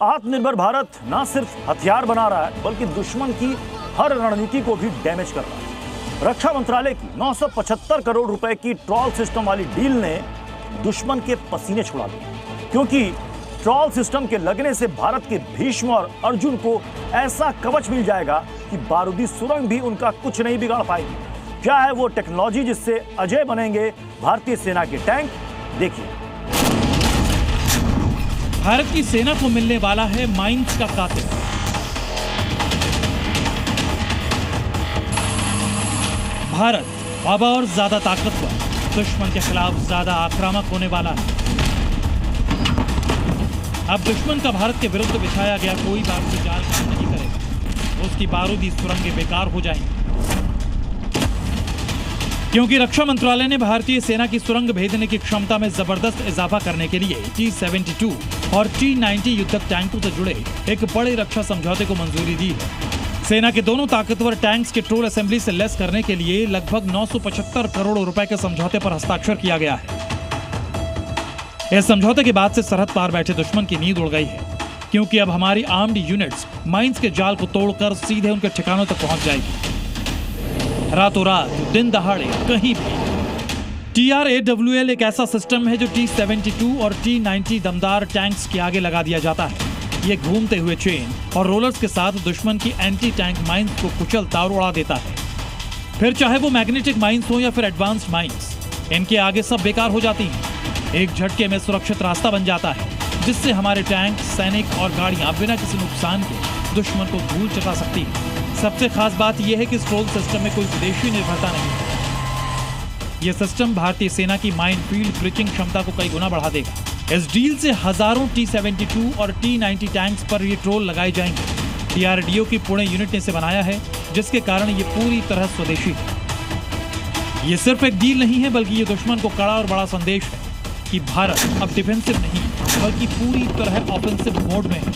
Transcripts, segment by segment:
आत्मनिर्भर भारत न सिर्फ हथियार बना रहा है बल्कि दुश्मन की हर रणनीति को भी डैमेज कर रहा है। रक्षा मंत्रालय की 975 करोड़ रुपए की ट्रॉल सिस्टम वाली डील ने दुश्मन के पसीने छुड़ा दिए, क्योंकि ट्रॉल सिस्टम के लगने से भारत के भीष्म और अर्जुन को ऐसा कवच मिल जाएगा कि बारूदी सुरंग भी उनका कुछ नहीं बिगाड़ पाएगी। क्या है वो टेक्नोलॉजी जिससे अजय बनेंगे भारतीय सेना के टैंक? देखिए। भारत की सेना को मिलने वाला है माइंस का कातिल। भारत अब और ज्यादा ताकतवर, दुश्मन के खिलाफ ज्यादा आक्रामक होने वाला है। अब दुश्मन का भारत के विरुद्ध बिछाया गया कोई बारूदी जाल काम नहीं करेगा, उसकी बारूदी सुरंगें बेकार हो जाएंगी, क्योंकि रक्षा मंत्रालय ने भारतीय सेना की सुरंग भेदने की क्षमता में जबरदस्त इजाफा करने के लिए T-72 और T-90 युद्धक टैंकों से जुड़े एक बड़े रक्षा समझौते को मंजूरी दी है। सेना के दोनों ताकतवर टैंक्स के ट्रोल असेंबली से लैस करने के लिए लगभग 975 करोड़ रुपए के समझौते पर हस्ताक्षर किया गया है। इस समझौते के बाद से सरहद पार बैठे दुश्मन की नींद उड़ गई है, क्योंकि अब हमारी आर्म्ड यूनिट्स माइंस के जाल को तोड़कर सीधे उनके ठिकानों तक पहुंच जाएगी, रातों रात, दिन दहाड़े, कहीं भी। TRAWL एक ऐसा सिस्टम है जो T-72 और T-90 दमदार टैंक्स के आगे लगा दिया जाता है। ये घूमते हुए चेन और रोलर्स के साथ दुश्मन की एंटी टैंक माइंस को कुचलता और उड़ा देता है। फिर चाहे वो मैग्नेटिक माइंस हो या फिर एडवांस्ड माइंस, इनके आगे सब बेकार हो जाती हैं। एक झटके में सुरक्षित रास्ता बन जाता है, जिससे हमारे टैंक, सैनिक और गाड़ियां बिना किसी नुकसान के दुश्मन को धूल चटा सकती है। सबसे खास बात यह है कि इस ट्रोल सिस्टम में कोई विदेशी निर्भरता नहीं है। यह सिस्टम भारतीय सेना की माइन फील्ड ब्रिचिंग क्षमता को कई गुना बढ़ा देगा। इस डील से हजारों T-72 और T-90 टैंक्स पर ये ट्रोल लगाए जाएंगे। DRDO की पुणे यूनिट ने इसे बनाया है, जिसके कारण ये पूरी तरह स्वदेशी है। ये सिर्फ एक डील नहीं है, बल्कि ये दुश्मन को कड़ा और बड़ा संदेश है कि भारत अब डिफेंसिव नहीं बल्कि पूरी तरह ऑफेंसिव मोड में है।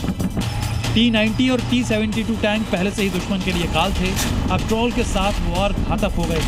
T-90 और T-72 टैंक पहले से ही दुश्मन के लिए काल थे, अब ट्रोल के साथ वो और घातक हो गए।